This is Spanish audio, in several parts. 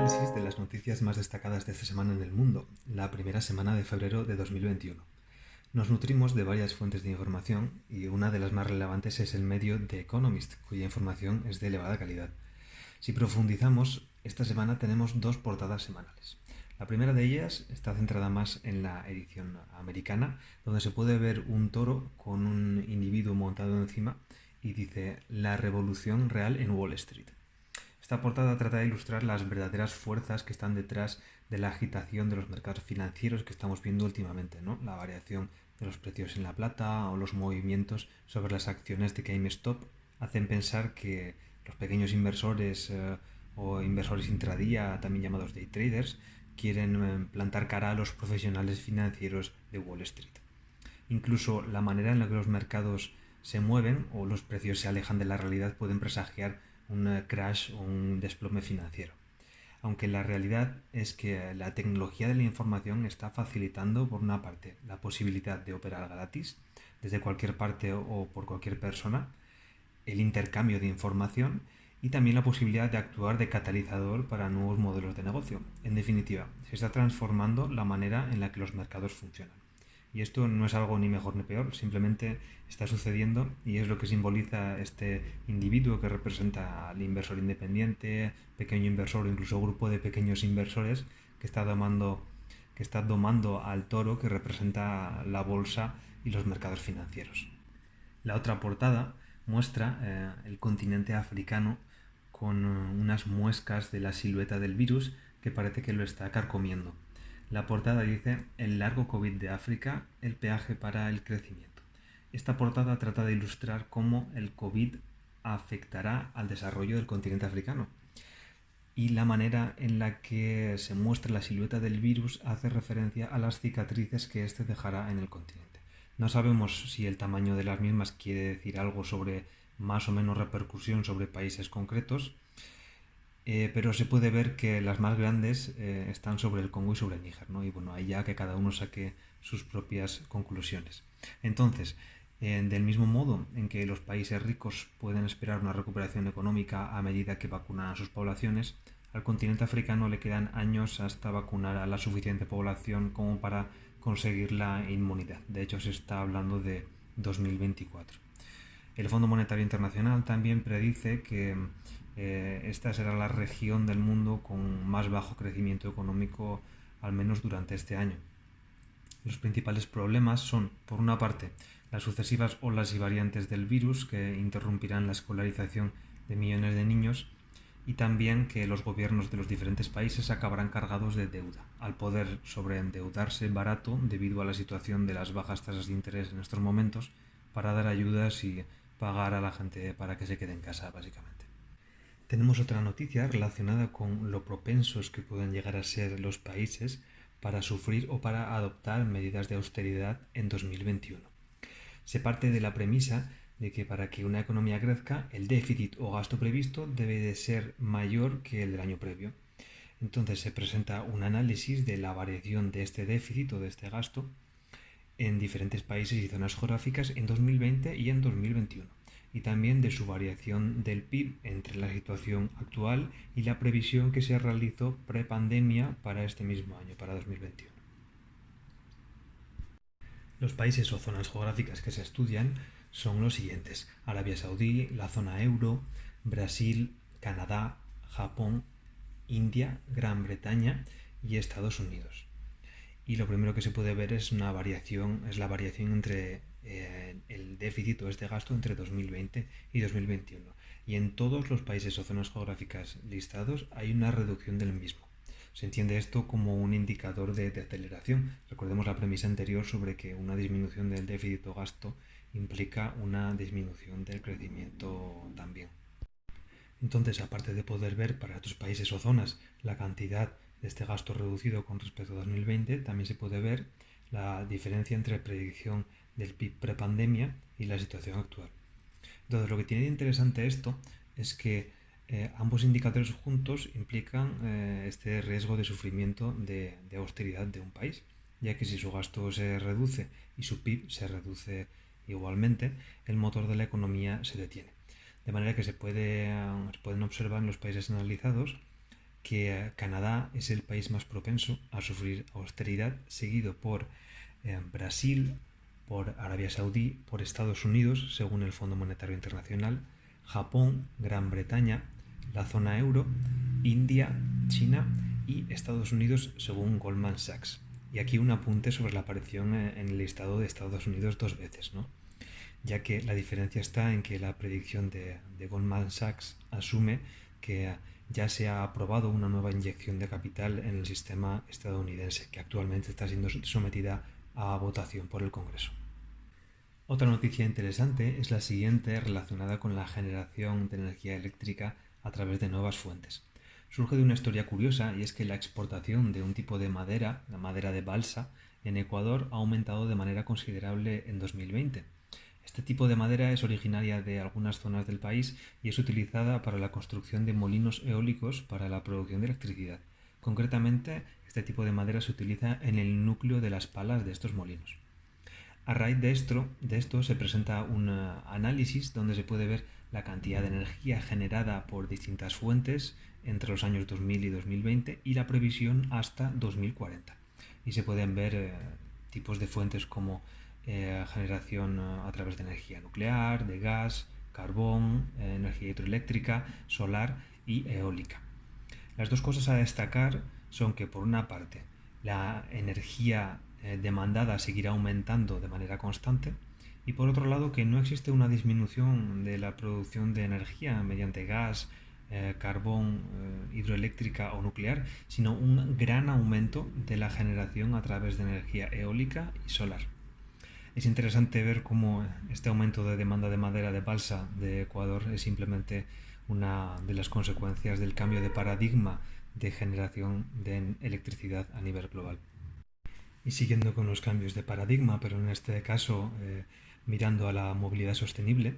análisis de las noticias más destacadas de esta semana en el mundo, la primera semana de febrero de 2021. Nos nutrimos de varias fuentes de información y una de las más relevantes es el medio The Economist, cuya información es de elevada calidad. Si profundizamos, esta semana tenemos dos portadas semanales. La primera de ellas está centrada más en la edición americana, donde se puede ver un toro con un individuo montado encima y dice "La revolución real en Wall Street". Esta portada trata de ilustrar las verdaderas fuerzas que están detrás de la agitación de los mercados financieros que estamos viendo últimamente, ¿no? La variación de los precios en la plata o los movimientos sobre las acciones de GameStop hacen pensar que los pequeños inversores o inversores intradía, también llamados day traders, quieren plantar cara a los profesionales financieros de Wall Street. Incluso la manera en la que los mercados se mueven o los precios se alejan de la realidad pueden presagiar un crash o un desplome financiero. Aunque la realidad es que la tecnología de la información está facilitando, por una parte, la posibilidad de operar gratis desde cualquier parte o por cualquier persona, el intercambio de información y también la posibilidad de actuar de catalizador para nuevos modelos de negocio. En definitiva, se está transformando la manera en la que los mercados funcionan. Y esto no es algo ni mejor ni peor, simplemente está sucediendo y es lo que simboliza este individuo que representa al inversor independiente, pequeño inversor o incluso grupo de pequeños inversores que está domando al toro que representa la bolsa y los mercados financieros. La otra portada muestra el continente africano con unas muescas de la silueta del virus que parece que lo está carcomiendo. La portada dice "El largo COVID de África, el peaje para el crecimiento". Esta portada trata de ilustrar cómo el COVID afectará al desarrollo del continente africano. Y la manera en la que se muestra la silueta del virus hace referencia a las cicatrices que éste dejará en el continente. No sabemos si el tamaño de las mismas quiere decir algo sobre más o menos repercusión sobre países concretos, pero se puede ver que las más grandes están sobre el Congo y sobre el Níger, ¿no? Y bueno, ahí ya que cada uno saque sus propias conclusiones. Entonces, del mismo modo en que los países ricos pueden esperar una recuperación económica a medida que vacunan a sus poblaciones, al continente africano le quedan años hasta vacunar a la suficiente población como para conseguir la inmunidad. De hecho, se está hablando de 2024. El Fondo Monetario Internacional también predice que esta será la región del mundo con más bajo crecimiento económico, al menos durante este año. Los principales problemas son, por una parte, las sucesivas olas y variantes del virus que interrumpirán la escolarización de millones de niños, y también que los gobiernos de los diferentes países acabarán cargados de deuda, al poder sobreendeudarse barato debido a la situación de las bajas tasas de interés en estos momentos para dar ayudas y pagar a la gente para que se quede en casa, básicamente. Tenemos otra noticia relacionada con lo propensos que pueden llegar a ser los países para sufrir o para adoptar medidas de austeridad en 2021. Se parte de la premisa de que para que una economía crezca, el déficit o gasto previsto debe de ser mayor que el del año previo. Entonces se presenta un análisis de la variación de este déficit o de este gasto en diferentes países y zonas geográficas en 2020 y en 2021, y también de su variación del PIB entre la situación actual y la previsión que se realizó prepandemia para este mismo año, para 2021. Los países o zonas geográficas que se estudian son los siguientes: Arabia Saudí, la zona euro, Brasil, Canadá, Japón, India, Gran Bretaña y Estados Unidos. Y lo primero que se puede ver es la variación entre el déficit o este gasto entre 2020 y 2021. Y en todos los países o zonas geográficas listados hay una reducción del mismo. Se entiende esto como un indicador de aceleración. Recordemos la premisa anterior sobre que una disminución del déficit o gasto implica una disminución del crecimiento también. Entonces, aparte de poder ver para estos países o zonas la cantidad de este gasto reducido con respecto a 2020, también se puede ver la diferencia entre predicción del PIB prepandemia y la situación actual. Entonces, lo que tiene de interesante esto es que ambos indicadores juntos implican este riesgo de sufrimiento de austeridad de un país, ya que si su gasto se reduce y su PIB se reduce igualmente, el motor de la economía se detiene. De manera que se pueden observar en los países analizados que Canadá es el país más propenso a sufrir austeridad, seguido por Brasil, por Arabia Saudí, por Estados Unidos, según el Fondo Monetario Internacional, Japón, Gran Bretaña, la zona euro, India, China y Estados Unidos, según Goldman Sachs. Y aquí un apunte sobre la aparición en el listado de Estados Unidos 2 veces, ¿no? Ya que la diferencia está en que la predicción de Goldman Sachs asume que ya se ha aprobado una nueva inyección de capital en el sistema estadounidense, que actualmente está siendo sometida a votación por el Congreso. Otra noticia interesante es la siguiente, relacionada con la generación de energía eléctrica a través de nuevas fuentes. Surge de una historia curiosa, y es que la exportación de un tipo de madera, la madera de balsa, en Ecuador ha aumentado de manera considerable en 2020. Este tipo de madera es originaria de algunas zonas del país y es utilizada para la construcción de molinos eólicos para la producción de electricidad. Concretamente, este tipo de madera se utiliza en el núcleo de las palas de estos molinos. A raíz de esto se presenta un análisis donde se puede ver la cantidad de energía generada por distintas fuentes entre los años 2000 y 2020 y la previsión hasta 2040. Y se pueden ver tipos de fuentes como generación a través de energía nuclear, de gas, carbón, energía hidroeléctrica, solar y eólica. Las dos cosas a destacar son que, por una parte, la energía demandada seguirá aumentando de manera constante, y por otro lado que no existe una disminución de la producción de energía mediante gas, carbón, hidroeléctrica o nuclear, sino un gran aumento de la generación a través de energía eólica y solar. Es interesante ver cómo este aumento de demanda de madera de balsa de Ecuador es simplemente una de las consecuencias del cambio de paradigma de generación de electricidad a nivel global. Y siguiendo con los cambios de paradigma, pero en este caso mirando a la movilidad sostenible,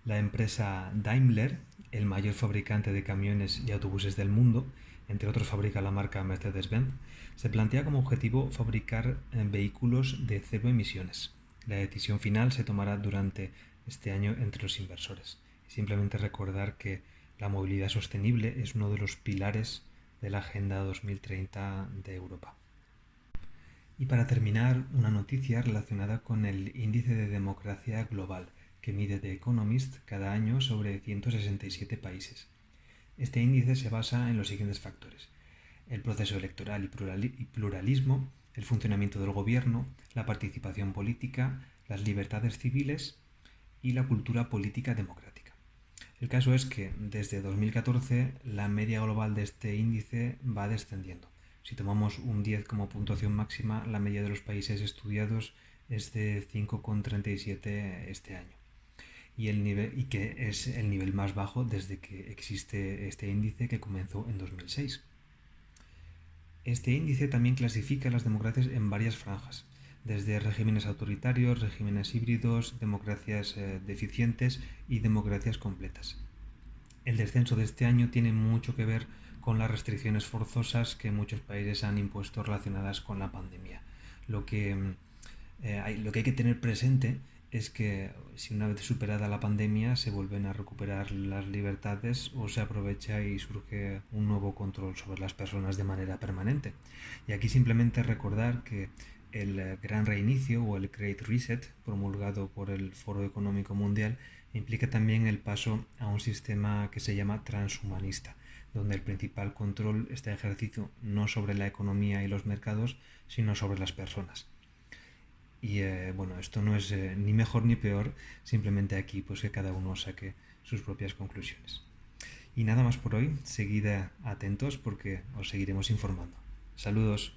la empresa Daimler, el mayor fabricante de camiones y autobuses del mundo, entre otros fabrica la marca Mercedes-Benz, se plantea como objetivo fabricar vehículos de cero emisiones. La decisión final se tomará durante este año entre los inversores. Simplemente recordar que la movilidad sostenible es uno de los pilares de la Agenda 2030 de Europa. Y para terminar, una noticia relacionada con el Índice de Democracia Global, que mide The Economist cada año sobre 167 países. Este índice se basa en los siguientes factores: el proceso electoral y pluralismo, el funcionamiento del gobierno, la participación política, las libertades civiles y la cultura política democrática. El caso es que desde 2014 la media global de este índice va descendiendo. Si tomamos un 10 como puntuación máxima, la media de los países estudiados es de 5,37 este año. Y que es el nivel más bajo desde que existe este índice, que comenzó en 2006. Este índice también clasifica las democracias en varias franjas, desde regímenes autoritarios, regímenes híbridos, democracias deficientes y democracias completas. El descenso de este año tiene mucho que ver con las restricciones forzosas que muchos países han impuesto relacionadas con la pandemia. Lo que hay que tener presente es que si una vez superada la pandemia se vuelven a recuperar las libertades o se aprovecha y surge un nuevo control sobre las personas de manera permanente. Y aquí simplemente recordar que el Gran Reinicio o el Great Reset, promulgado por el Foro Económico Mundial, implica también el paso a un sistema que se llama transhumanista, donde el principal control está ejercido no sobre la economía y los mercados, sino sobre las personas. Y esto no es ni mejor ni peor, simplemente aquí pues que cada uno saque sus propias conclusiones. Y nada más por hoy, seguid atentos porque os seguiremos informando. Saludos.